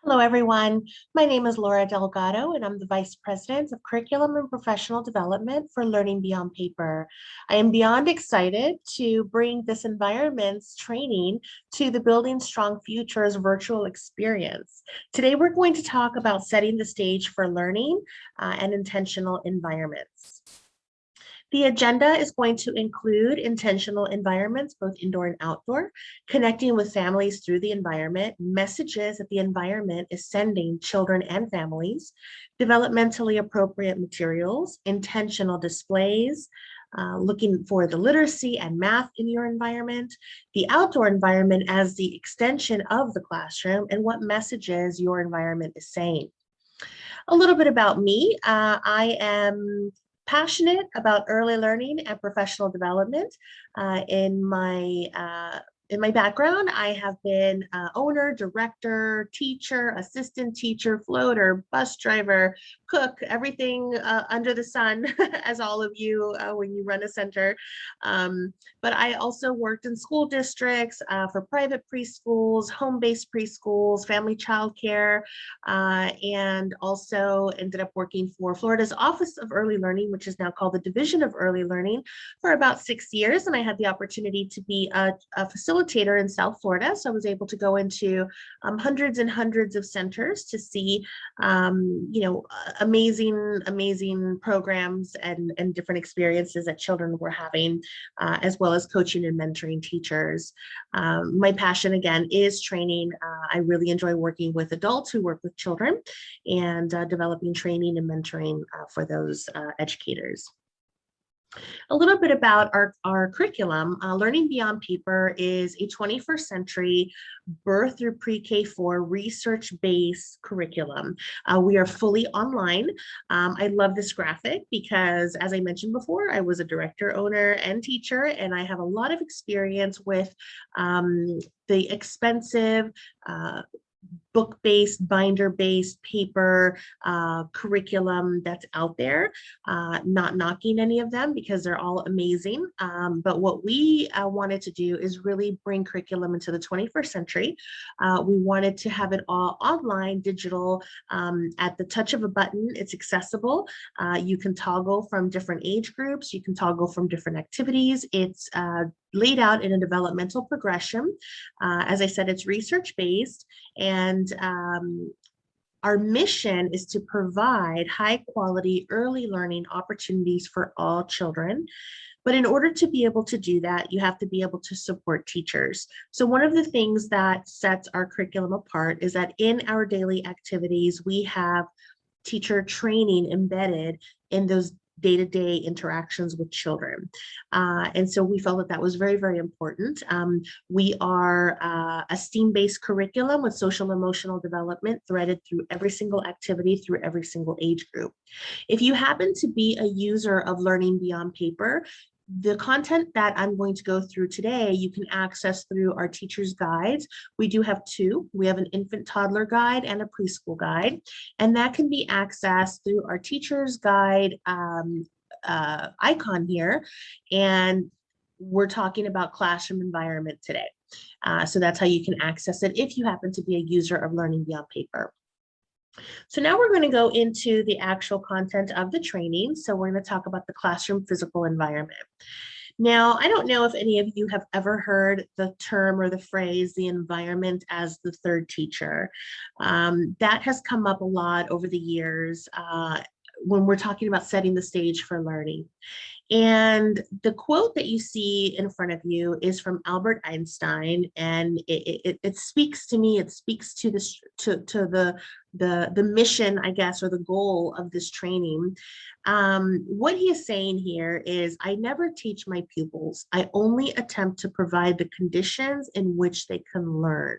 Hello, everyone. My name is Laura Delgado, and I'm the Vice President of Curriculum and Professional Development for Learning Beyond Paper. I am beyond excited to bring this environments training to the Building Strong Futures virtual experience. Today, we're going to talk about setting the stage for learning and intentional environments. The agenda is going to include intentional environments, both indoor and outdoor, connecting with families through the environment, messages that the environment is sending children and families, developmentally appropriate materials, intentional displays, looking for the literacy and math in your environment, the outdoor environment as the extension of the classroom, and what messages your environment is saying. A little bit about me. I am passionate about early learning and professional development. In my background, I have been owner, director, teacher, assistant teacher, floater, bus driver, cook, everything under the sun, as all of you when you run a center. But I also worked in school districts for private preschools, home-based preschools, family childcare, and also ended up working for Florida's Office of Early Learning, which is now called the Division of Early Learning, for about 6 years. And I had the opportunity to be a facilitator in South Florida. So I was able to go into hundreds and hundreds of centers to see, amazing programs and different experiences that children were having, as well as coaching and mentoring teachers. My passion, again, is training. I really enjoy working with adults who work with children and developing training and mentoring for those educators. A little bit about our curriculum. Learning Beyond Paper is a 21st century birth through pre-K4 research-based curriculum. We are fully online. I love this graphic because, as I mentioned before, I was a director, owner, and teacher, and I have a lot of experience with the expensive book-based, binder-based paper curriculum that's out there. Not knocking any of them because they're all amazing. But what we wanted to do is really bring curriculum into the 21st century. We wanted to have it all online, digital, at the touch of a button. It's accessible. You can toggle from different age groups. You can toggle from different activities. It's laid out in a developmental progression. As I said, it's research-based, and our mission is to provide high quality early learning opportunities for all children. But in order to be able to do that, you have to be able to support teachers. So one of the things that sets our curriculum apart is that in our daily activities, we have teacher training embedded in those day-to-day interactions with children. And so we felt that that was very, very important. We are a STEAM-based curriculum with social emotional development threaded through every single activity, through every single age group. If you happen to be a user of Learning Beyond Paper, the content that I'm going to go through today, you can access through our teacher's guides. We do have two. We have an infant toddler guide and a preschool guide, and that can be accessed through our teacher's guide icon here. And we're talking about classroom environment today. So that's how you can access it if you happen to be a user of Learning Beyond Paper. So now we're going to go into the actual content of the training. So we're going to talk about the classroom physical environment. Now, I don't know if any of you have ever heard the term or the phrase, the environment as the third teacher. That has come up a lot over the years when we're talking about setting the stage for learning. And the quote that you see in front of you is from Albert Einstein, and it speaks to me. It speaks to this the mission, I guess, or the goal of this training. What he is saying here is, I never teach my pupils. I only attempt to provide the conditions in which they can learn.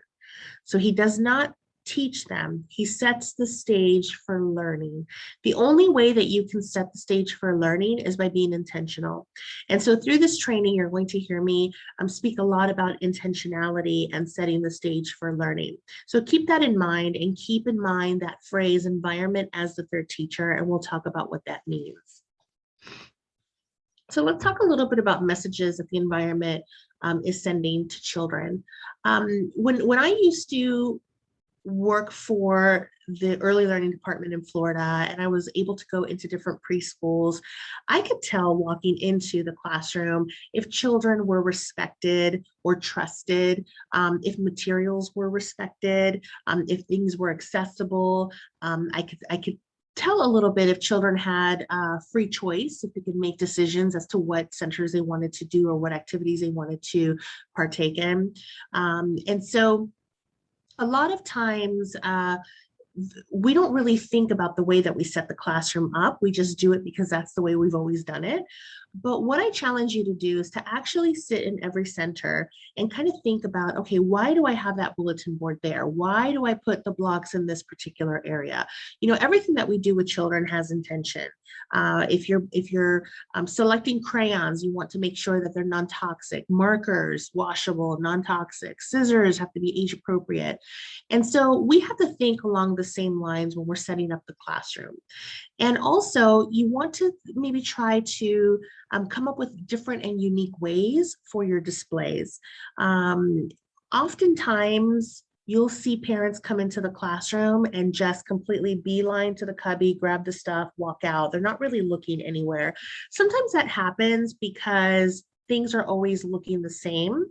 So he does not teach them. He sets the stage for learning. The only way that you can set the stage for learning is by being intentional. And so through this training, you're going to hear me speak a lot about intentionality and setting the stage for learning. So keep that in mind, and keep in mind that phrase, environment as the third teacher, and we'll talk about what that means. So let's talk a little bit about messages that the environment is sending to children. When I used to work for the early learning department in Florida, and I was able to go into different preschools, I could tell walking into the classroom if children were respected or trusted, if materials were respected, if things were accessible. I could tell a little bit if children had free choice, if they could make decisions as to what centers they wanted to do or what activities they wanted to partake in. And so a lot of times we don't really think about the way that we set the classroom up. We just do it because that's the way we've always done it. But what I challenge you to do is to actually sit in every center and kind of think about, okay, why do I have that bulletin board there? Why do I put the blocks in this particular area? You know, everything that we do with children has intention. If you're selecting crayons, you want to make sure that they're non-toxic. Markers, washable, non-toxic. Scissors have to be age appropriate. And so we have to think along the same lines when we're setting up the classroom. And also, you want to maybe try to come up with different and unique ways for your displays. Oftentimes, you'll see parents come into the classroom and just completely beeline to the cubby, grab the stuff, walk out. They're not really looking anywhere. Sometimes that happens because things are always looking the same.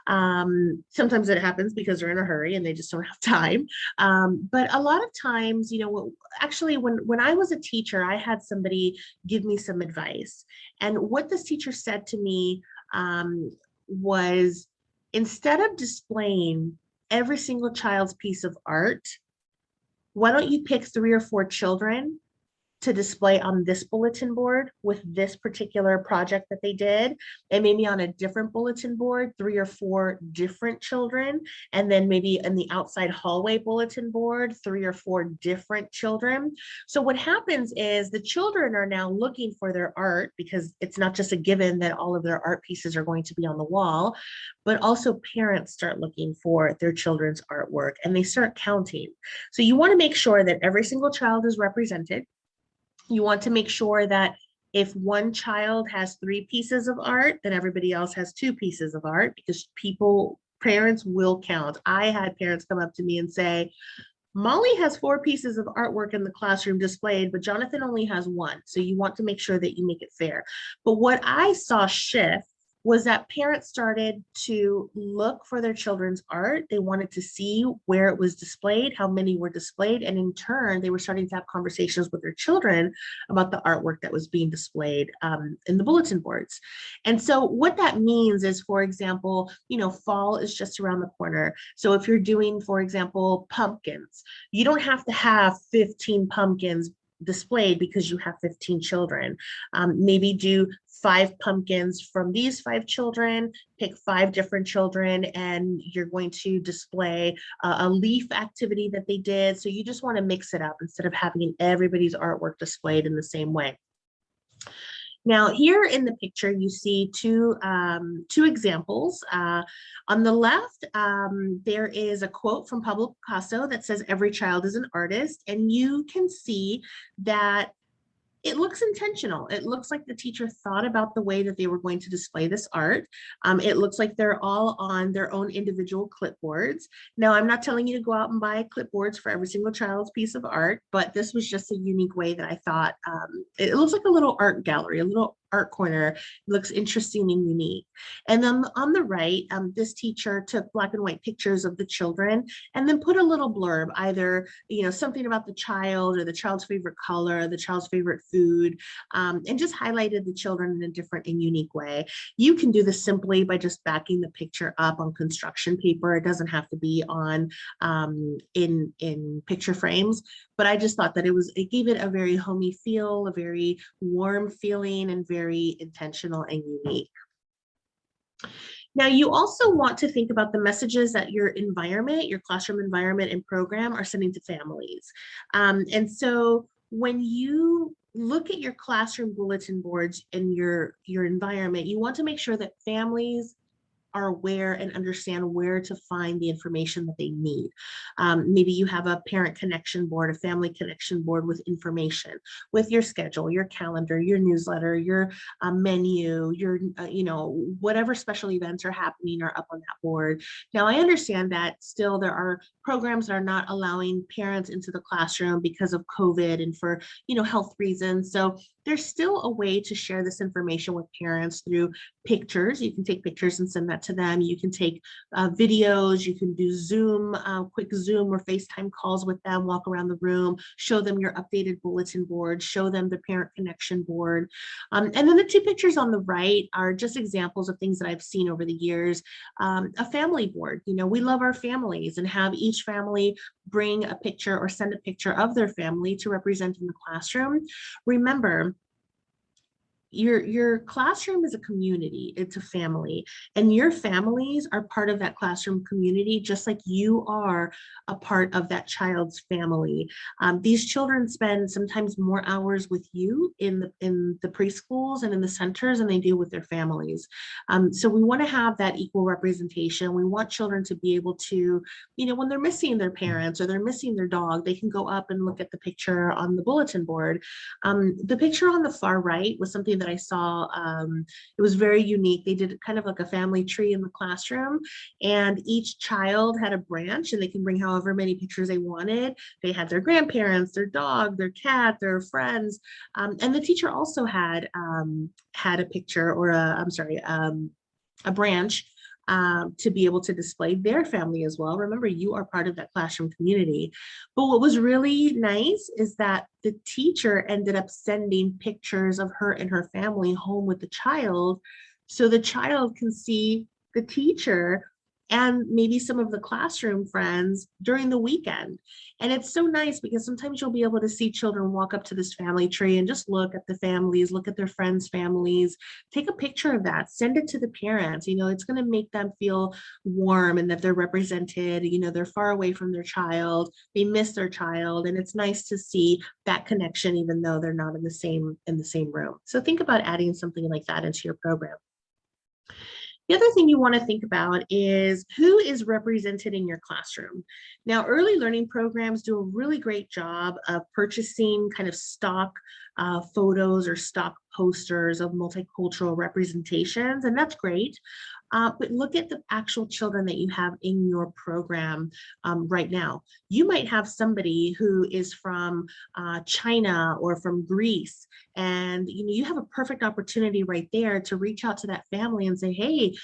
Sometimes it happens because they're in a hurry and they just don't have time. But a lot of times, you know, actually when I was a teacher, I had somebody give me some advice. And what this teacher said to me was, instead of displaying every single child's piece of art, why don't you pick 3 or 4 children to display on this bulletin board with this particular project that they did, and maybe on a different bulletin board, 3 or 4 different children, and then maybe in the outside hallway bulletin board, 3 or 4 different children. So what happens is the children are now looking for their art, because it's not just a given that all of their art pieces are going to be on the wall, but also parents start looking for their children's artwork and they start counting. So you want to make sure that every single child is represented. You want to make sure that if one child has 3 pieces of art, then everybody else has 2 pieces of art, because parents will count. I had parents come up to me and say, Molly has 4 pieces of artwork in the classroom displayed, but Jonathan only has 1. So you want to make sure that you make it fair. But what I saw shift was that parents started to look for their children's art. They wanted to see where it was displayed, how many were displayed, and in turn, they were starting to have conversations with their children about the artwork that was being displayed in the bulletin boards. And so what that means is, for example, you know, fall is just around the corner. So if you're doing, for example, pumpkins, you don't have to have 15 pumpkins displayed because you have 15 children. Maybe do 5 pumpkins from these 5 children, pick 5 different children, and you're going to display a leaf activity that they did. So you just want to mix it up instead of having everybody's artwork displayed in the same way. Now, here in the picture, you see two examples. On the left, there is a quote from Pablo Picasso that says, "Every child is an artist," and you can see that it looks intentional. It looks like the teacher thought about the way that they were going to display this art. It looks like they're all on their own individual clipboards. Now, I'm not telling you to go out and buy clipboards for every single child's piece of art, but this was just a unique way that I thought it looks like a little art gallery, a little art corner. It looks interesting and unique. And then on the right, this teacher took black and white pictures of the children and then put a little blurb, either, you know, something about the child or the child's favorite color, the child's favorite food, and just highlighted the children in a different and unique way. You can do this simply by just backing the picture up on construction paper. It doesn't have to be on in picture frames, but I just thought that it gave it a very homey feel, a very warm feeling, and very intentional and unique. Now, you also want to think about the messages that your environment, your classroom environment and program are sending to families. And so when you look at your classroom bulletin boards and your environment, you want to make sure that families are aware and understand where to find the information that they need. Maybe you have a parent connection board, a family connection board with information, with your schedule, your calendar, your newsletter, your menu, your, whatever special events are happening are up on that board. Now, I understand that still there are programs that are not allowing parents into the classroom because of COVID and for, health reasons. So there's still a way to share this information with parents through pictures. You can take pictures and send that to them. You can take videos. You can do Zoom, quick Zoom or FaceTime calls with them, walk around the room, show them your updated bulletin board, show them the parent connection board. And then the two pictures on the right are just examples of things that I've seen over the years. A family board, we love our families, and have each family bring a picture or send a picture of their family to represent in the classroom. Remember, your classroom is a community, it's a family, and your families are part of that classroom community, just like you are a part of that child's family. These children spend sometimes more hours with you in the preschools and in the centers than they do with their families. So we want to have that equal representation. We want children to be able to, when they're missing their parents or they're missing their dog, they can go up and look at the picture on the bulletin board. The picture on the far right was something that I saw. It was very unique. They did kind of like a family tree in the classroom, and each child had a branch, and they can bring however many pictures they wanted. They had their grandparents, their dog, their cat, their friends, and the teacher also had a picture, or a branch, to be able to display their family as well. Remember, you are part of that classroom community. But what was really nice is that the teacher ended up sending pictures of her and her family home with the child, so the child can see the teacher and maybe some of the classroom friends during the weekend. And it's so nice because sometimes you'll be able to see children walk up to this family tree and just look at the families, look at their friends' families, take a picture of that, send it to the parents. It's going to make them feel warm and that they're represented. They're far away from their child, they miss their child, and it's nice to see that connection even though they're not in the same room. So think about adding something like that into your program. The other thing you want to think about is who is represented in your classroom. Now, early learning programs do a really great job of purchasing kind of stock photos or stock posters of multicultural representations, and that's great. But look at the actual children that you have in your program right now. You might have somebody who is from China or from Greece, and you have a perfect opportunity right there to reach out to that family and say, hey,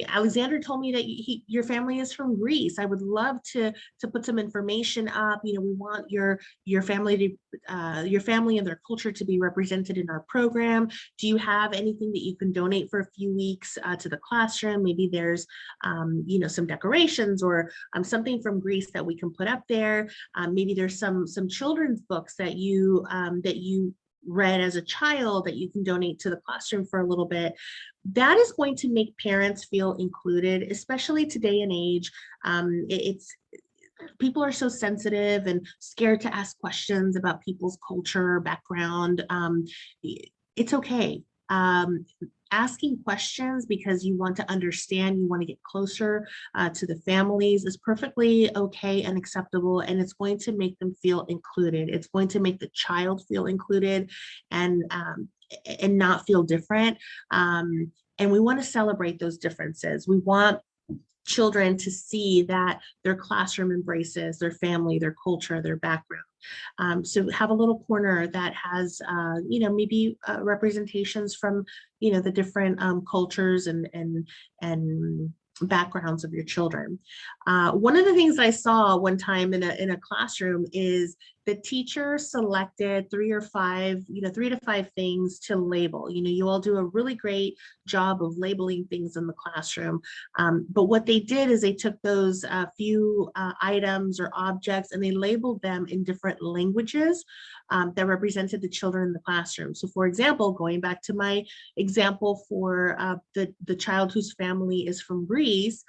Alexander told me that your family is from Greece. I would love to put some information up. We want your family and their culture to be represented in our program. Do you have anything that you can donate for a few weeks to the classroom? Maybe there's some decorations or something from Greece that we can put up there. Maybe there's some children's books that you read as a child that you can donate to the classroom for a little bit. That is going to make parents feel included, especially today and age. People are so sensitive and scared to ask questions about people's culture, background. It's okay. Asking questions because you want to understand, you want to get closer to the families is perfectly okay and acceptable, and it's going to make them feel included. It's going to make the child feel included and not feel different. And we want to celebrate those differences. We want children to see that their classroom embraces their family, their culture, their background. So have a little corner that has, maybe representations from, the different cultures and backgrounds of your children. One of the things I saw one time in a classroom is the teacher selected 3 to 5 things to label. You all do a really great job of labeling things in the classroom. But what they did is they took those few items or objects and they labeled them in different languages that represented the children in the classroom. So for example, going back to my example for the child whose family is from Greece,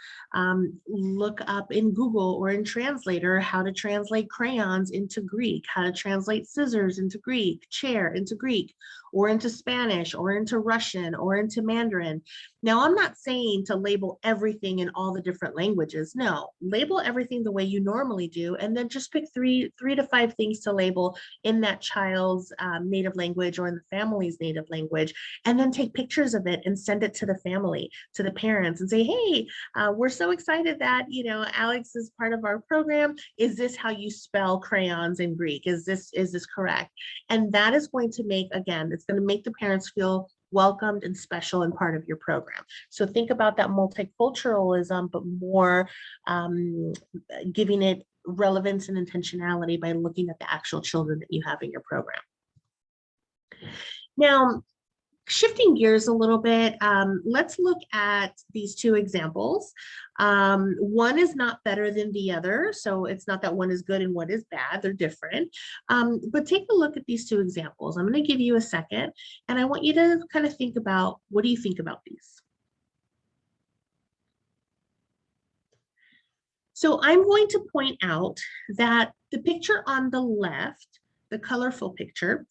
look up in Google or in Translator how to translate crayons into Greek, how to translate scissors into Greek, chair into Greek, or into Spanish or into Russian or into Mandarin. Now, I'm not saying to label everything in all the different languages. No, label everything the way you normally do, and then just pick three to five things to label in that child's native language or in the family's native language, and then take pictures of it and send it to the family, to the parents, and say, hey, we're so excited that, you know, Alex is part of our program. Is this how you spell crayons in Greek? Is this correct? And that is going to make, again, it's going to make the parents feel welcomed and special and part of your program. So think about that multiculturalism, but more giving it relevance and intentionality by looking at the actual children that you have in your program. Now, shifting gears a little bit, let's look at these two examples. One is not better than the other, so it's not that one is good and one is bad, they're different. But take a look at these two examples. I'm going to give you a second, and I want you to kind of think about, what do you think about these? So I'm going to point out that the picture on the left, the colorful picture,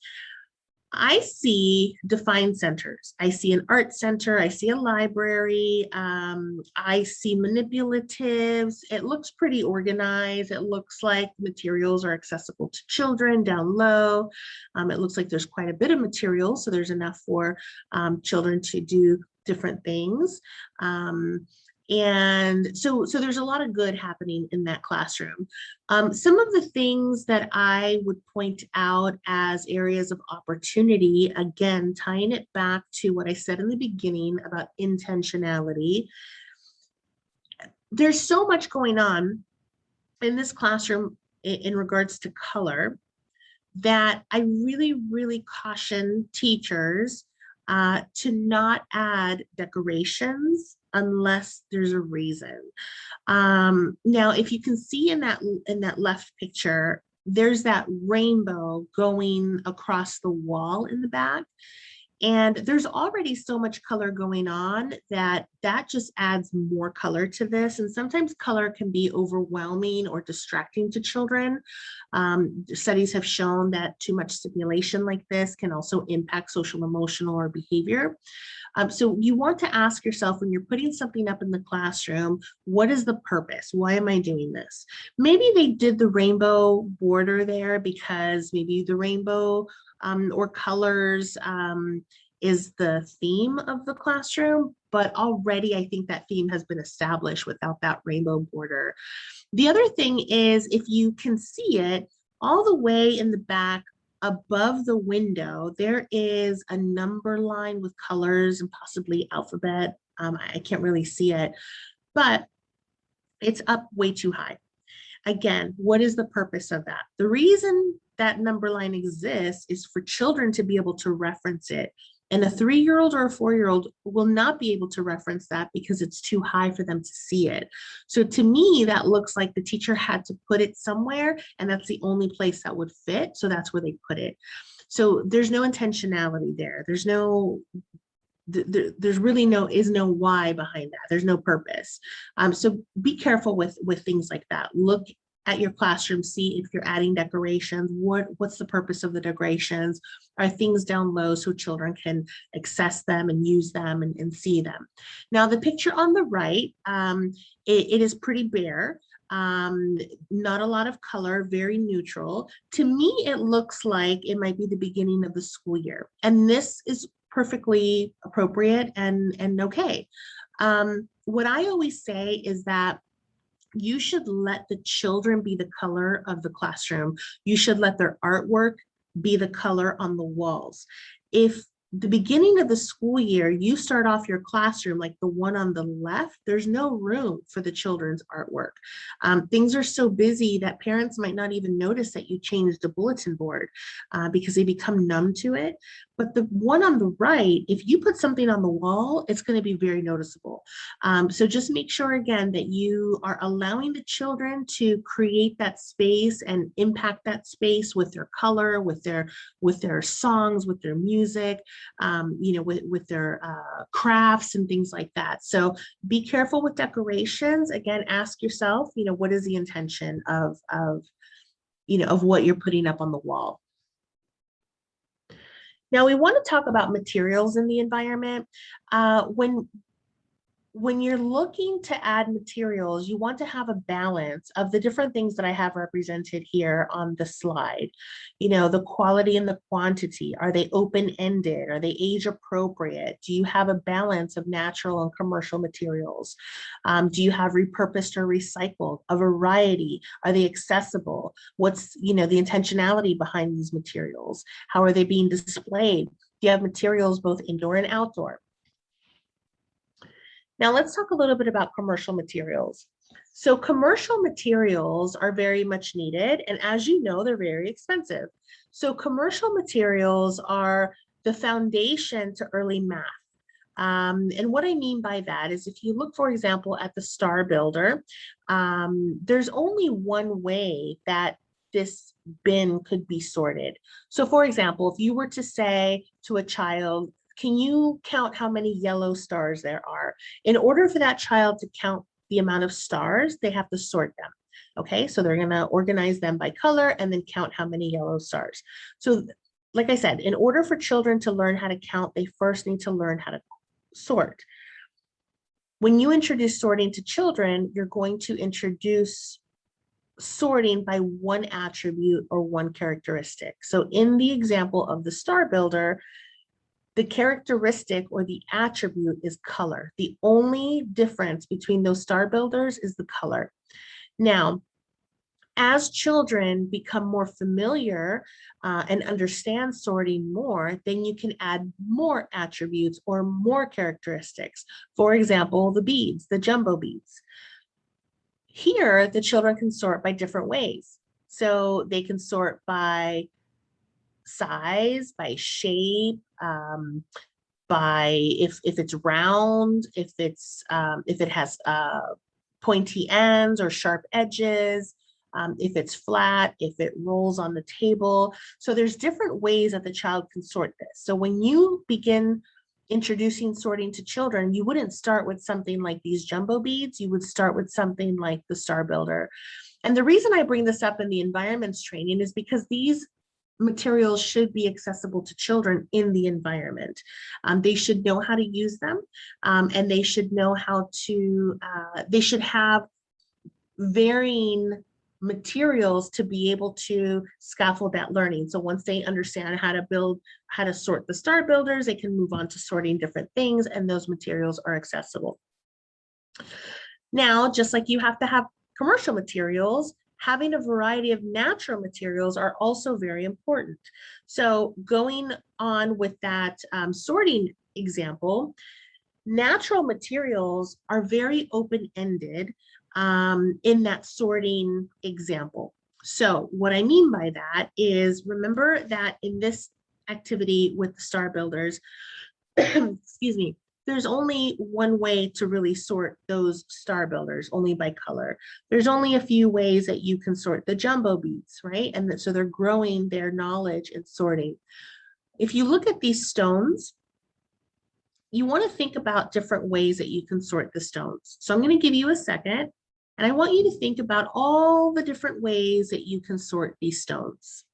I see defined centers. I see an art center. I see a library. I see manipulatives. It looks pretty organized. It looks like materials are accessible to children down low. It looks like there's quite a bit of material, so there's enough for children to do different things. And so there's a lot of good happening in that classroom. Some of the things that I would point out as areas of opportunity, again, tying it back to what I said in the beginning about intentionality. There's so much going on in this classroom in regards to color that I really, really caution teachers to not add decorations unless there's a reason. Now, if you can see in that left picture, there's that rainbow going across the wall in the back. And there's already so much color going on that just adds more color to this. And sometimes color can be overwhelming or distracting to children. Studies have shown that too much stimulation like this can also impact social, emotional, or behavior. So you want to ask yourself, when you're putting something up in the classroom, what is the purpose? Why am I doing this? Maybe they did the rainbow border there because maybe the rainbow or colors is the theme of the classroom, but already I think that theme has been established without that rainbow border. The other thing is, if you can see it, all the way in the back above the window, there is a number line with colors and possibly alphabet. I can't really see it, but it's up way too high. Again, what is the purpose of that? The reason that number line exists is for children to be able to reference it. And a 3-year-old or a 4-year-old will not be able to reference that because it's too high for them to see it. So to me, that looks like the teacher had to put it somewhere, and that's the only place that would fit. So that's where they put it. So there's no intentionality there. There's really no why behind that. There's no purpose. So be careful with things like that. Look at your classroom, see if you're adding decorations. What's the purpose of the decorations? Are things down low so children can access them and use them and see them? Now, the picture on the right, it is pretty bare. Not a lot of color, very neutral. To me, it looks like it might be the beginning of the school year. And this is perfectly appropriate and okay. What I always say is that you should let the children be the color of the classroom. You should let their artwork be the color on the walls. If the beginning of the school year, you start off your classroom like the one on the left, there's no room for the children's artwork. Things are so busy that parents might not even notice that you changed the bulletin board because they become numb to it. But the one on the right, if you put something on the wall, it's going to be very noticeable. So just make sure, again, that you are allowing the children to create that space and impact that space with their color, with their songs, with their music, with their crafts and things like that. So be careful with decorations. Again, ask yourself, what is the intention of what you're putting up on the wall? Now we want to talk about materials in the environment. When you're looking to add materials, you want to have a balance of the different things that I have represented here on the slide. You know, the quality and the quantity. Are they open-ended? Are they age appropriate? Do you have a balance of natural and commercial materials? Do you have repurposed or recycled? A variety? Are they accessible? What's, you know, the intentionality behind these materials? How are they being displayed? Do you have materials both indoor and outdoor? Now let's talk a little bit about commercial materials. So commercial materials are very much needed, and as you know, they're very expensive. So commercial materials are the foundation to early math. And what I mean by that is if you look, for example, at the Star Builder, there's only one way that this bin could be sorted. So for example, if you were to say to a child, can you count how many yellow stars there are? In order for that child to count the amount of stars, they have to sort them. Okay, so they're gonna organize them by color and then count how many yellow stars. So like I said, in order for children to learn how to count, they first need to learn how to sort. When you introduce sorting to children, you're going to introduce sorting by one attribute or one characteristic. So in the example of the Star Builder, the characteristic or the attribute is color. The only difference between those Star Builders is the color. Now, as children become more familiar and understand sorting more, then you can add more attributes or more characteristics. For example, the beads, the jumbo beads. Here, the children can sort by different ways. So they can sort by size, by shape, by if it's round, if it has pointy ends or sharp edges, if it's flat, if it rolls on the table. So there's different ways that the child can sort this. So when you begin introducing sorting to children, you wouldn't start with something like these jumbo beads. You would start with something like the Star Builder. And the reason I bring this up in the environments training is because these materials should be accessible to children in the environment. They should know how to use them, and they should know how to, they should have varying materials to be able to scaffold that learning. So once they understand how to build, how to sort the Star Builders, they can move on to sorting different things, and those materials are accessible. Now, just like you have to have commercial materials, having a variety of natural materials are also very important. So going on with that sorting example, natural materials are very open-ended in that sorting example. So what I mean by that is, remember that in this activity with the Star Builders, excuse me, there's only one way to really sort those Star Builders, only by color. There's only a few ways that you can sort the jumbo beads, right? And so they're growing their knowledge in sorting. If you look at these stones, you want to think about different ways that you can sort the stones. So I'm going to give you a second, and I want you to think about all the different ways that you can sort these stones.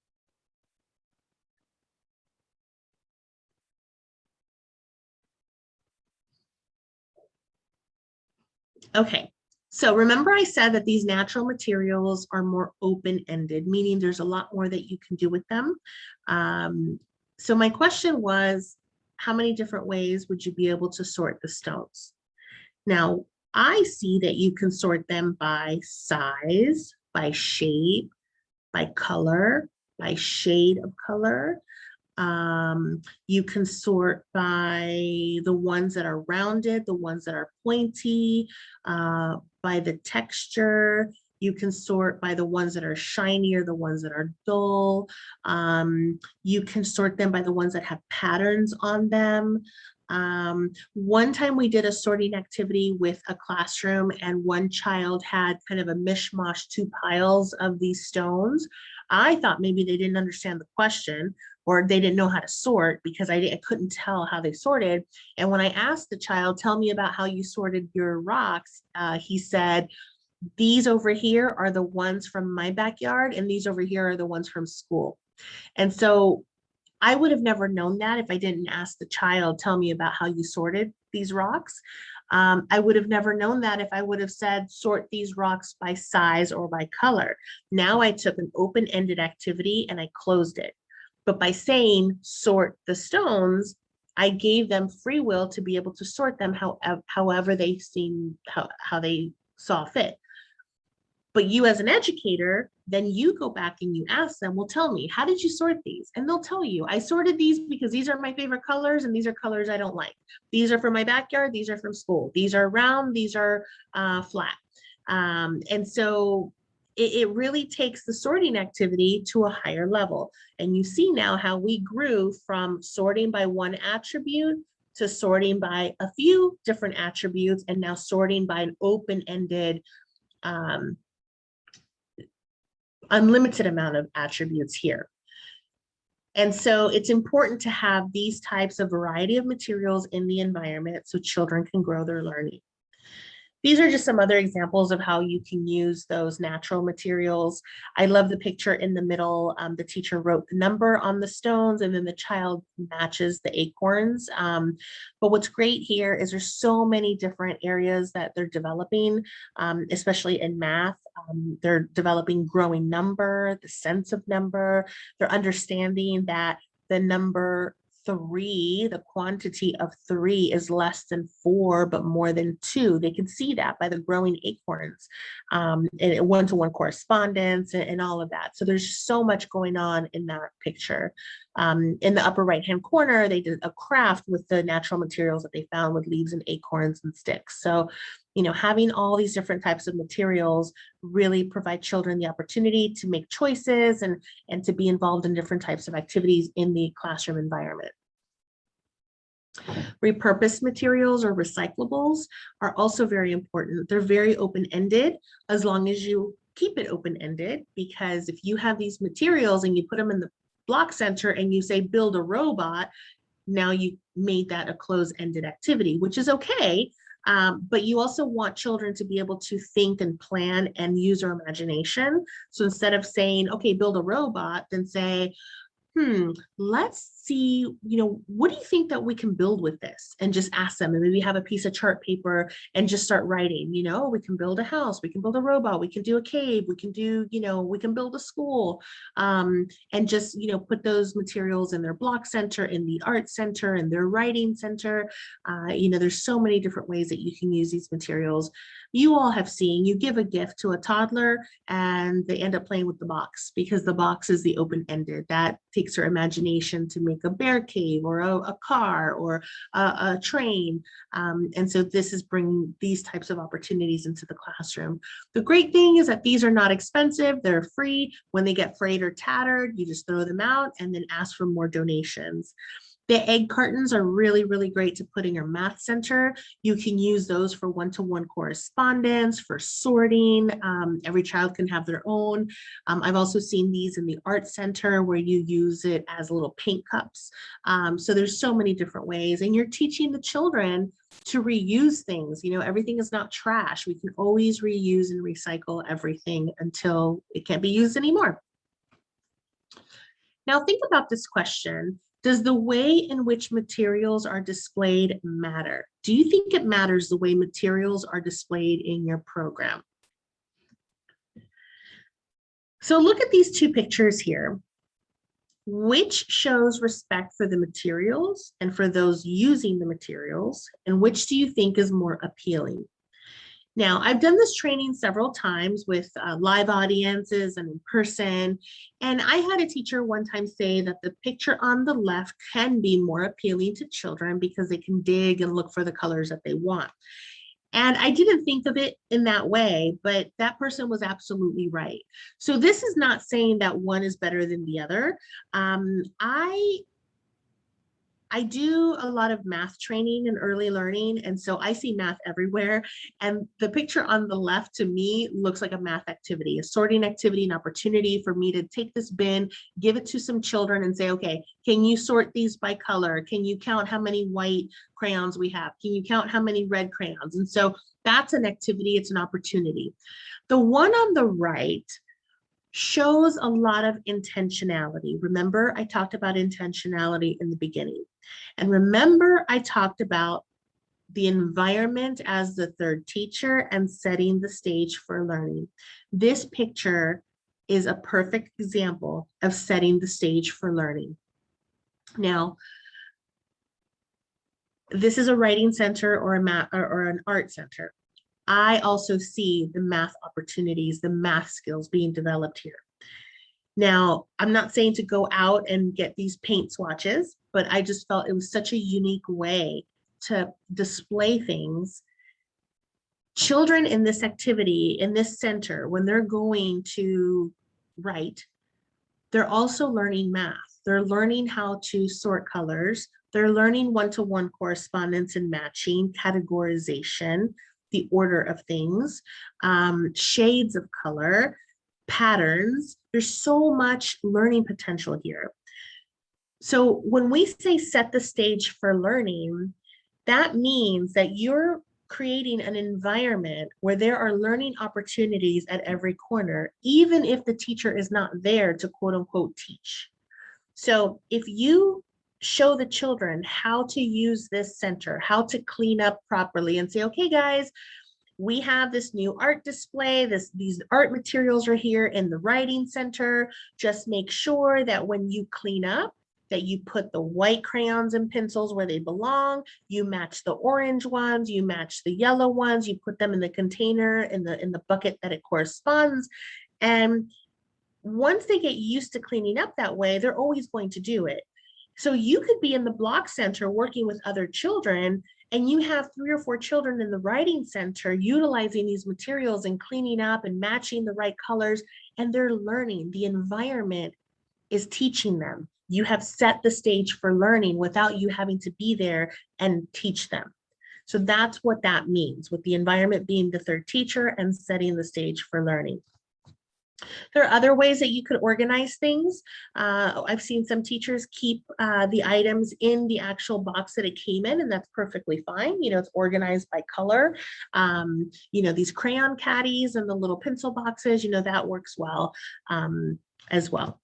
Okay, so remember I said that these natural materials are more open-ended, meaning there's a lot more that you can do with them. So my question was, how many different ways would you be able to sort the stones? Now, I see that you can sort them by size, by shape, by color, by shade of color. You can sort by the ones that are rounded, the ones that are pointy, by the texture. You can sort by the ones that are shiny or the ones that are dull. You can sort them by the ones that have patterns on them. One time we did a sorting activity with a classroom, and one child had kind of a mishmash, two piles of these stones. I thought maybe they didn't understand the question, or they didn't know how to sort, because I couldn't tell how they sorted. And when I asked the child, tell me about how you sorted your rocks, he said, these over here are the ones from my backyard, and these over here are the ones from school. And so I would have never known that if I didn't ask the child, tell me about how you sorted these rocks. I would have never known that if I would have said, sort these rocks by size or by color. Now I took an open-ended activity and I closed it. But by saying sort the stones, I gave them free will to be able to sort them however they seem, how they saw fit. But you as an educator, then you go back and you ask them, well, tell me, how did you sort these? And they'll tell you, I sorted these because these are my favorite colors and these are colors I don't like. These are from my backyard, these are from school. These are round, these are flat. And so it really takes the sorting activity to a higher level. And you see now how we grew from sorting by one attribute to sorting by a few different attributes, and now sorting by an open-ended unlimited amount of attributes here. And so it's important to have these types of variety of materials in the environment so children can grow their learning. These are just some other examples of how you can use those natural materials. I love the picture in the middle. The teacher wrote the number on the stones and then the child matches the acorns. But what's great here is there's so many different areas that they're developing, especially in math. They're developing growing number, the sense of number. They're understanding that the number 3, the quantity of 3 is less than 4, but more than 2. They can see that by the growing acorns, and one-to-one correspondence and all of that. So there's so much going on in that picture. In the upper right-hand corner, they did a craft with the natural materials that they found with leaves and acorns and sticks. So, you know, having all these different types of materials really provide children the opportunity to make choices and to be involved in different types of activities in the classroom environment. Repurposed materials or recyclables are also very important. They're very open-ended as long as you keep it open-ended, because if you have these materials and you put them in the block center and you say build a robot, now you made that a closed-ended activity, which is okay. But you also want children to be able to think and plan and use their imagination. So instead of saying, okay, build a robot, then say, let's see, what do you think that we can build with this? And just ask them, and maybe have a piece of chart paper and just start writing, we can build a house, we can build a robot, we can do a cave, we can do, we can build a school, and just, put those materials in their block center, in the art center, in their writing center. There's so many different ways that you can use these materials. You all have seen, you give a gift to a toddler and they end up playing with the box because the box is the open-ended. That takes their imagination to make a bear cave or a car or a train. And so this is bringing these types of opportunities into the classroom. The great thing is that these are not expensive. They're free. When they get frayed or tattered, you just throw them out and then ask for more donations. The egg cartons are really, really great to put in your math center. You can use those for one-to-one correspondence, for sorting. Every child can have their own. I've also seen these in the art center where you use it as little paint cups. So there's so many different ways, and you're teaching the children to reuse things. Everything is not trash. We can always reuse and recycle everything until it can't be used anymore. Now think about this question. Does the way in which materials are displayed matter? Do you think it matters the way materials are displayed in your program? So look at these two pictures here. Which shows respect for the materials and for those using the materials, and which do you think is more appealing? Now, I've done this training several times with live audiences and in person, and I had a teacher one time say that the picture on the left can be more appealing to children because they can dig and look for the colors that they want. And I didn't think of it in that way, but that person was absolutely right. So this is not saying that one is better than the other. I do a lot of math training and early learning, and so I see math everywhere. And the picture on the left to me looks like a math activity, a sorting activity, an opportunity for me to take this bin, give it to some children and say, okay, can you sort these by color? Can you count how many white crayons we have? Can you count how many red crayons? And so that's an activity, it's an opportunity. The one on the right, shows a lot of intentionality. Remember, I talked about intentionality in the beginning. And remember, I talked about the environment as the third teacher and setting the stage for learning. This picture is a perfect example of setting the stage for learning. Now, this is a writing center or a math or an art center. I also see the math opportunities, the math skills being developed here. Now, I'm not saying to go out and get these paint swatches, but I just felt it was such a unique way to display things. Children in this activity, in this center, when they're going to write, they're also learning math. They're learning how to sort colors. They're learning one-to-one correspondence and matching, categorization, the order of things, shades of color, patterns. There's so much learning potential here. So when we say set the stage for learning, that means that you're creating an environment where there are learning opportunities at every corner, even if the teacher is not there to quote unquote teach. So if you show the children how to use this center, how to clean up properly and say, okay, guys, we have this new art display, these art materials are here in the writing center. Just make sure that when you clean up, that you put the white crayons and pencils where they belong, you match the orange ones, you match the yellow ones, you put them in the container, in the bucket that it corresponds. And once they get used to cleaning up that way, they're always going to do it. So you could be in the block center working with other children, and you have 3 or 4 children in the writing center utilizing these materials and cleaning up and matching the right colors, and they're learning. The environment is teaching them. You have set the stage for learning without you having to be there and teach them. So that's what that means, with the environment being the third teacher and setting the stage for learning. There are other ways that you could organize things. I've seen some teachers keep the items in the actual box that it came in, and that's perfectly fine. You know, it's organized by color. You know, these crayon caddies and the little pencil boxes, you know, that works well as well.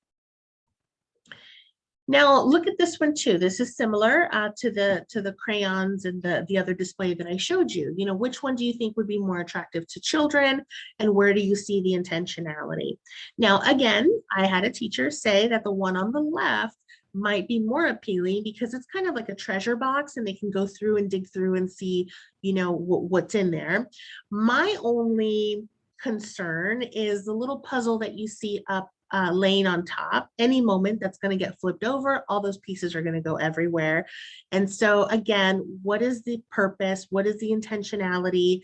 Now look at this one too. This is similar to the crayons and the other display that I showed you. You know, which one do you think would be more attractive to children, and where do you see the intentionality? Now, again, I had a teacher say that the one on the left might be more appealing because it's kind of like a treasure box and they can go through and dig through and see, you know, what's in there. My only concern is the little puzzle that you see up laying on top. Any moment that's going to get flipped over, all those pieces are going to go everywhere. And so again, what is the purpose? What is the intentionality?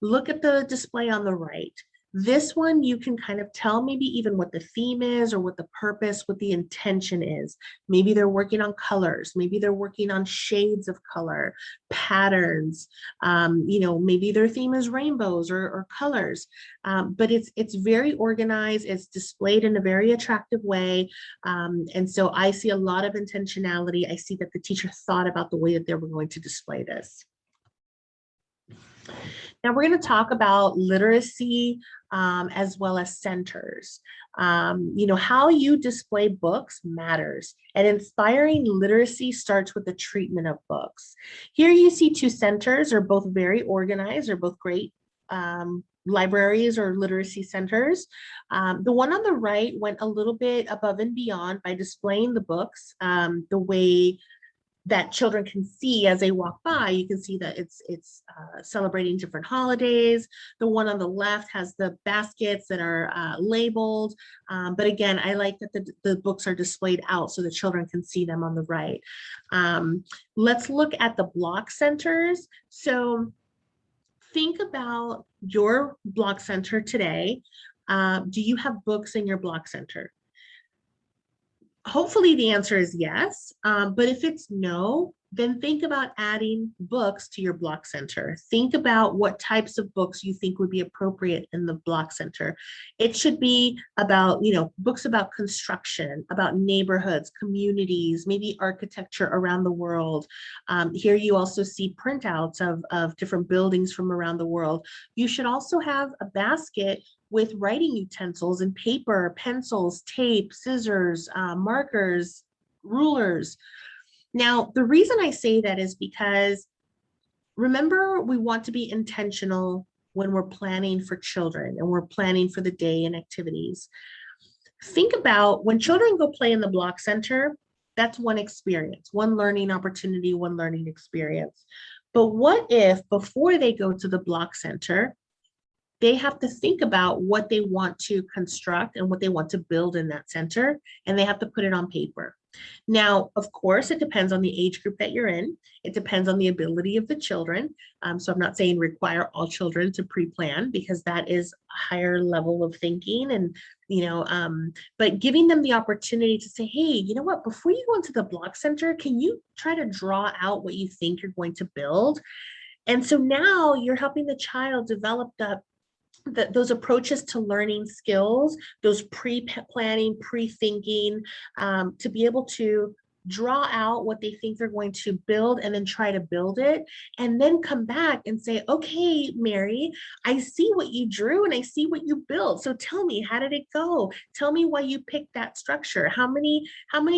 Look at the display on the right. This one, you can kind of tell maybe even what the theme is or what the purpose, what the intention is. Maybe they're working on colors. Maybe they're working on shades of color, patterns. You know, maybe their theme is rainbows or colors. But it's very organized. It's displayed in a very attractive way. And so I see a lot of intentionality. I see that the teacher thought about the way that they were going to display this. Now we're going to talk about literacy as well as centers. You know, how you display books matters, and inspiring literacy starts with the treatment of books. Here you see 2 centers, are both very organized, are both great libraries or literacy centers. The one on the right went a little bit above and beyond by displaying the books the way that children can see as they walk by. You can see that it's celebrating different holidays. The one on the left has the baskets that are labeled. But again, I like that the books are displayed out so the children can see them on the right. Let's look at the block centers. So think about your block center today. Do you have books in your block center? Hopefully the answer is yes, but if it's no, then think about adding books to your block center. Think about what types of books you think would be appropriate in the block center. It should be about, books about construction, about neighborhoods, communities, maybe architecture around the world. Here you also see printouts of different buildings from around the world. You should also have a basket with writing utensils and paper, pencils, tape, scissors, markers, rulers. Now, the reason I say that is because remember, we want to be intentional when we're planning for children and we're planning for the day and activities. Think about when children go play in the block center, that's one experience, one learning opportunity, one learning experience. But what if before they go to the block center, they have to think about what they want to construct and what they want to build in that center, and they have to put it on paper. Now, of course, it depends on the age group that you're in. It depends on the ability of the children. So I'm not saying require all children to pre-plan because that is a higher level of thinking and, but giving them the opportunity to say, hey, you know what, before you go into the block center, can you try to draw out what you think you're going to build? And so now you're helping the child develop those approaches to learning skills, those pre-planning, pre-thinking, to be able to draw out what they think they're going to build and then try to build it, and then come back and say, okay, Mary, I see what you drew and I see what you built. So tell me, how did it go? Tell me why you picked that structure. How many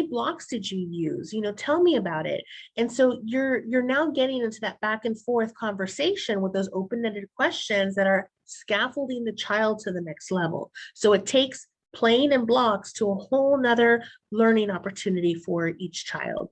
blocks did you use? Tell me about it. And so you're now getting into that back and forth conversation with those open-ended questions that are scaffolding the child to the next level. So it takes playing in blocks to a whole nother learning opportunity for each child.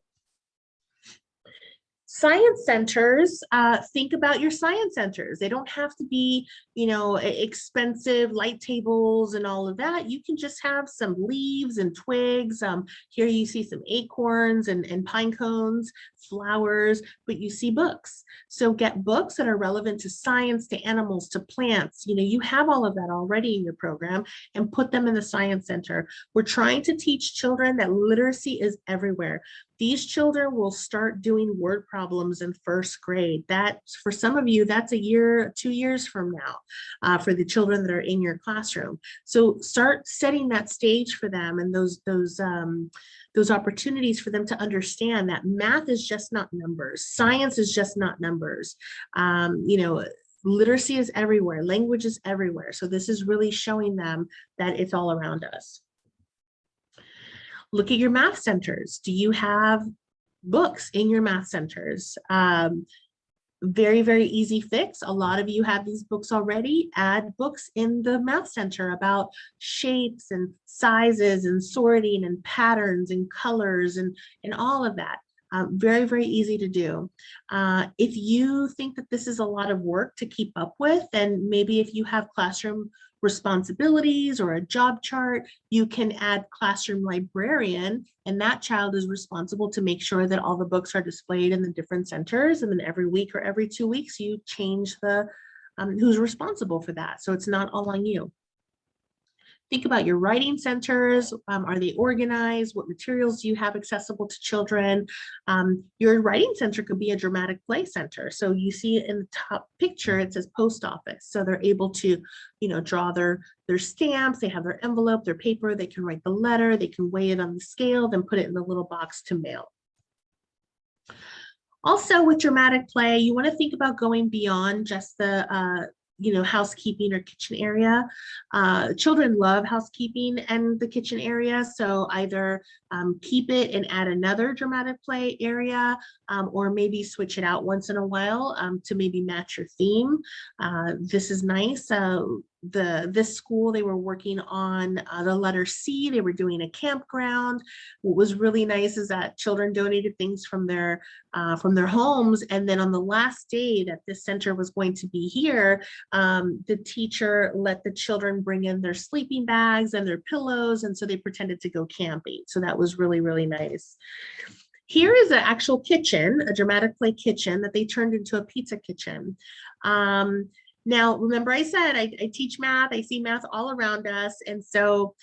Science centers, think about your science centers. They don't have to be, expensive light tables and all of that. You can just have some leaves and twigs. Here you see some acorns and pine cones, flowers, but you see books. So get books that are relevant to science, to animals, to plants. You have all of that already in your program, and put them in the science center. We're trying to teach children that literacy is everywhere. These children will start doing word problems in first grade. That, for some of you, that's a year, 2 years from now, for the children that are in your classroom. So start setting that stage for them, and those opportunities for them to understand that math is just not numbers. Science is just not numbers. Literacy is everywhere. Language is everywhere. So this is really showing them that it's all around us. Look at your math centers. Do you have books in your math centers? Very, very easy fix. A lot of you have these books already. Add books in the math center about shapes and sizes and sorting and patterns and colors and all of that. Very, very easy to do. If you think that this is a lot of work to keep up with, then maybe if you have classroom responsibilities or a job chart, you can add classroom librarian, and that child is responsible to make sure that all the books are displayed in the different centers. And then every week or every 2 weeks, you change the who's responsible for that. So it's not all on you. Think about your writing centers. Are they organized? What materials do you have accessible to children? Your writing center could be a dramatic play center. So you see in the top picture, it says post office. So they're able to, draw their stamps. They have their envelope, their paper. They can write the letter. They can weigh it on the scale, then put it in the little box to mail. Also, with dramatic play, you want to think about going beyond just the housekeeping or kitchen area. Children love housekeeping and the kitchen area, so either keep it and add another dramatic play area, or maybe switch it out once in a while to maybe match your theme. This is nice. This school, they were working on the letter C. They were doing a campground. What was really nice is that children donated things from their homes, and then on the last day that this center was going to be here, the teacher let the children bring in their sleeping bags and their pillows, and so they pretended to go camping. So that was really, really nice. Here is an actual kitchen, a dramatic play kitchen that they turned into a pizza kitchen. Now, remember I said I teach math, I see math all around us. And so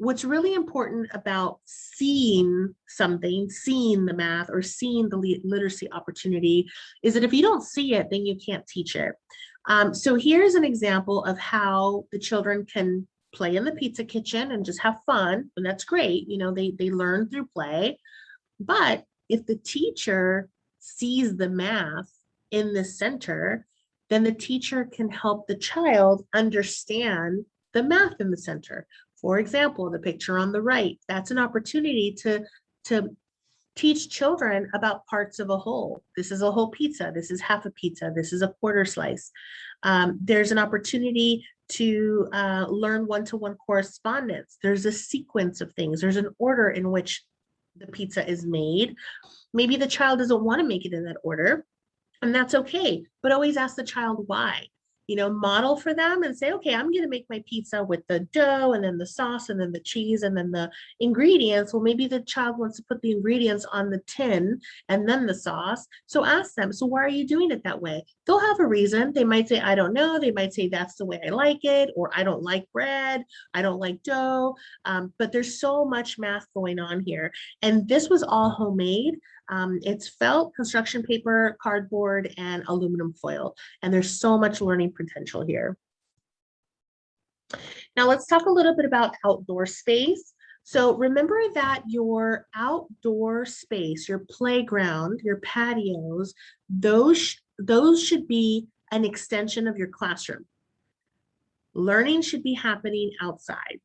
what's really important about seeing something, seeing the math or seeing the literacy opportunity is that if you don't see it, then you can't teach it. So here's an example of how the children can play in the pizza kitchen and just have fun. And that's great. You know, they learn through play. But if the teacher sees the math in the center, then the teacher can help the child understand the math in the center. For example, the picture on the right, that's an opportunity to teach children about parts of a whole. This is a whole pizza. This is half a pizza. This is a quarter slice. There's an opportunity to learn one-to-one correspondence. There's a sequence of things. There's an order in which the pizza is made. Maybe the child doesn't want to make it in that order, and that's okay, but always ask the child why. You know, model for them and say, okay, I'm going to make my pizza with the dough and then the sauce and then the cheese and then the ingredients. Well, maybe the child wants to put the ingredients on the tin and then the sauce. So ask them, so why are you doing it that way? They'll have a reason. They might say, I don't know. They might say, that's the way I like it, or I don't like bread. I don't like dough. But there's so much math going on here. And this was all homemade. It's felt, construction paper, cardboard, and aluminum foil. And there's so much learning potential here. Now let's talk a little bit about outdoor space. So remember that your outdoor space, your playground, your patios, those should be an extension of your classroom. Learning should be happening outside.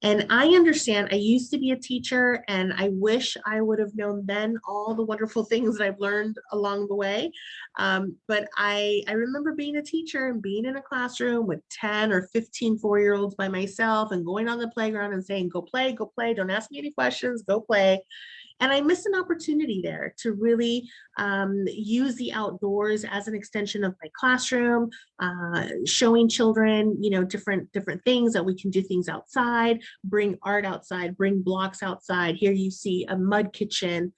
And I understand, I used to be a teacher and I wish I would have known then all the wonderful things that I've learned along the way. But I remember being a teacher and being in a classroom with 10 or 15 4-year-olds by myself and going on the playground and saying, go play, don't ask me any questions, go play. And I missed an opportunity there to really use the outdoors as an extension of my classroom, showing children, you know, different things that we can do things outside, bring art outside, bring blocks outside. Here you see a mud kitchen.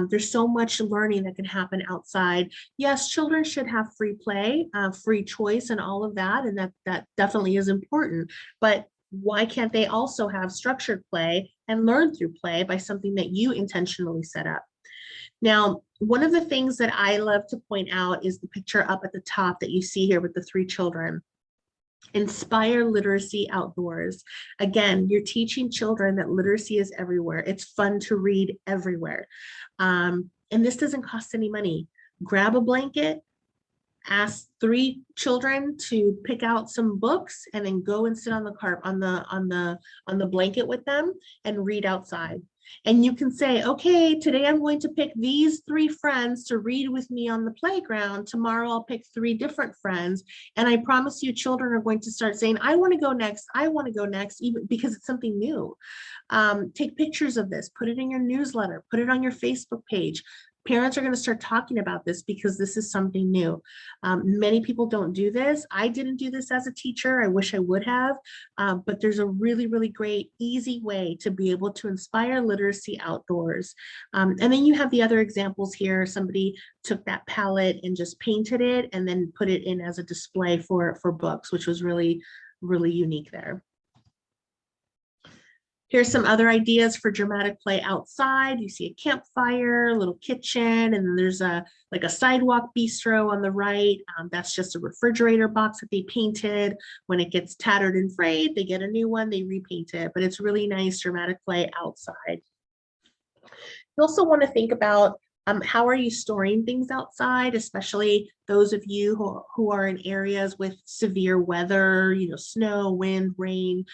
There's so much learning that can happen outside. Yes, children should have free play, free choice and all of that. And that definitely is important. But why can't they also have structured play and learn through play by something that you intentionally set up? Now, one of the things that I love to point out is the picture up at the top that you see here with the 3 children. Inspire literacy outdoors. Again, you're teaching children that literacy is everywhere. It's fun to read everywhere. And this doesn't cost any money. Grab a blanket, ask 3 children to pick out some books and then go and sit on the blanket with them and read outside. And you can say, okay, today I'm going to pick these 3 friends to read with me on the playground. Tomorrow I'll pick 3 different friends. And I promise you children are going to start saying, I want to go next. I want to go next, even because it's something new. Take pictures of this, put it in your newsletter, put it on your Facebook page. Parents are going to start talking about this because this is something new. Many people don't do this. I didn't do this as a teacher. I wish I would have, but there's a really, really great, easy way to be able to inspire literacy outdoors. And then you have the other examples here. Somebody took that palette and just painted it and then put it in as a display for books, which was really, really unique there. Here's some other ideas for dramatic play outside. You see a campfire, a little kitchen, and then there's like a sidewalk bistro on the right. That's just a refrigerator box that they painted. When it gets tattered and frayed, they get a new one, they repaint it, but it's really nice dramatic play outside. You also want to think about how are you storing things outside, especially those of you who are in areas with severe weather, you know, snow, wind, rain.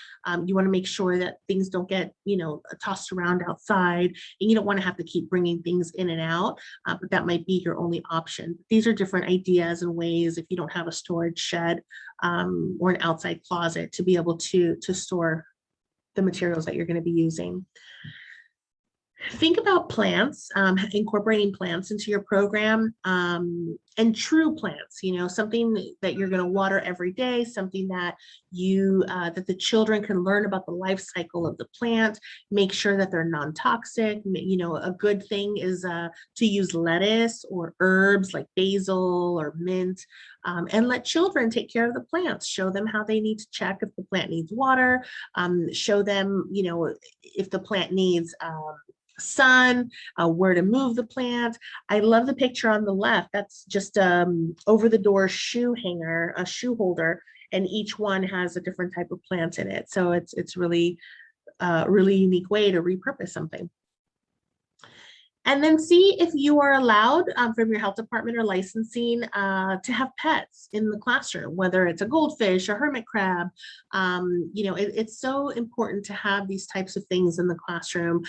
You want to make sure that things don't get, you know, tossed around outside, and you don't want to have to keep bringing things in and out, but that might be your only option. These are different ideas and ways if you don't have a storage shed or an outside closet to be able to store the materials that you're going to be using. Think about plants, incorporating plants into your program, and true plants, something that you're going to water every day, something that that the children can learn about the life cycle of the plant, make sure that they're non-toxic. A good thing is to use lettuce or herbs like basil or mint, and let children take care of the plants, show them how they need to check if the plant needs water, show them, if the plant needs sun, where to move the plant. I love the picture on the left. That's just over the door shoe hanger, a shoe holder, and each one has a different type of plant in it. So it's really really unique way to repurpose something. And then see if you are allowed from your health department or licensing to have pets in the classroom, whether it's a goldfish, a hermit crab. It's so important to have these types of things in the classroom.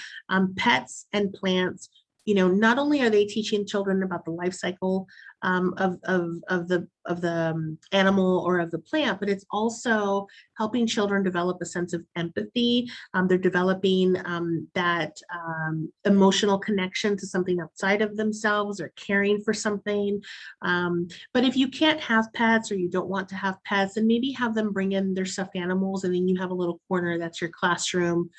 Pets and plants, not only are they teaching children about the life cycle of the animal or of the plant, but it's also helping children develop a sense of empathy. They're developing that emotional connection to something outside of themselves, or caring for something. But if you can't have pets, or you don't want to have pets, then maybe have them bring in their stuffed animals, and then you have a little corner that's your classroom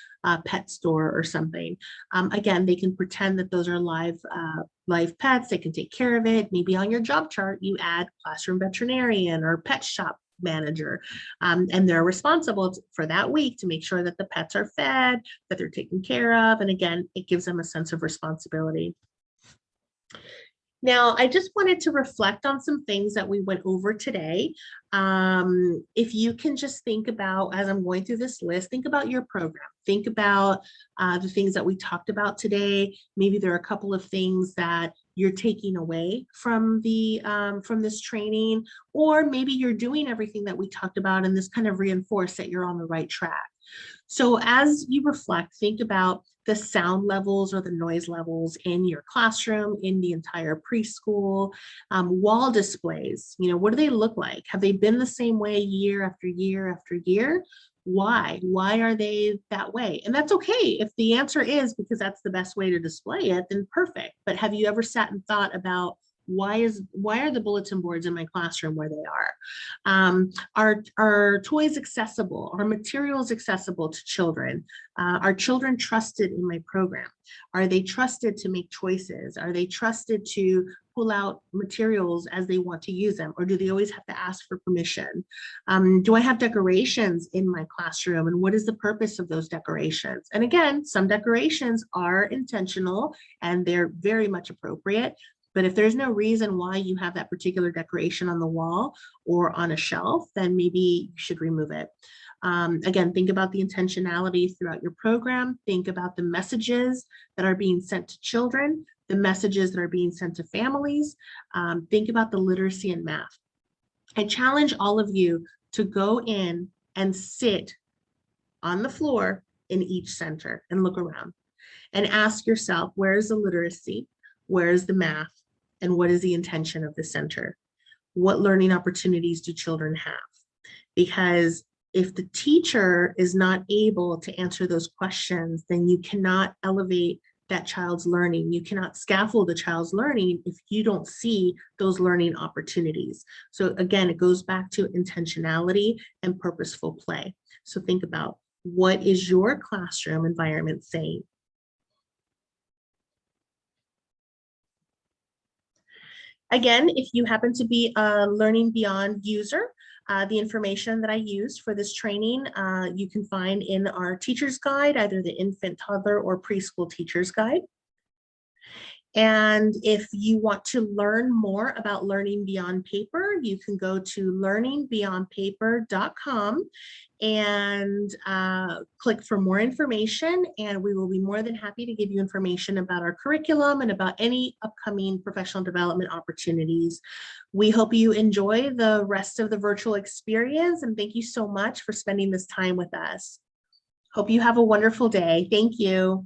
pet store or something. Again, they can pretend that those are live pets. They can take care of it. Maybe on your job chart, you add classroom veterinarian or pet shop manager, and they're responsible for that week to make sure that the pets are fed, that they're taken care of. And again, it gives them a sense of responsibility. Now, I just wanted to reflect on some things that we went over today. If you can just think about, as I'm going through this list, think about your program. Think about the things that we talked about today. Maybe there are a couple of things that you're taking away from this training, or maybe you're doing everything that we talked about, and this kind of reinforced that you're on the right track. So as you reflect, think about the sound levels or the noise levels in your classroom, in the entire preschool. Wall displays, what do they look like? Have they been the same way year after year after year? Why? Why are they that way? And that's okay. If the answer is because that's the best way to display it, then perfect. But have you ever sat and thought about why are the bulletin boards in my classroom where they are? Are toys accessible? Are materials accessible to children? Are children trusted in my program? Are they trusted to make choices? Are they trusted to pull out materials as they want to use them? Or do they always have to ask for permission? Do I have decorations in my classroom? And what is the purpose of those decorations? And again, some decorations are intentional and they're very much appropriate. But if there's no reason why you have that particular decoration on the wall or on a shelf, then maybe you should remove it. Again, think about the intentionality throughout your program. Think about the messages that are being sent to children, the messages that are being sent to families. Think about the literacy and math. I challenge all of you to go in and sit on the floor in each center and look around and ask yourself, where is the literacy? Where is the math? And what is the intention of the center? What learning opportunities do children have? Because if the teacher is not able to answer those questions, then you cannot elevate that child's learning. You cannot scaffold the child's learning if you don't see those learning opportunities. So again, it goes back to intentionality and purposeful play. So think about, what is your classroom environment saying? Again, if you happen to be a Learning Beyond user, the information that I used for this training, you can find in our teacher's guide, either the infant, toddler, or preschool teacher's guide. And if you want to learn more about Learning Beyond Paper, you can go to learningbeyondpaper.com and click for more information, and we will be more than happy to give you information about our curriculum and about any upcoming professional development opportunities. We hope you enjoy the rest of the virtual experience, and thank you so much for spending this time with us. Hope you have a wonderful day. Thank you.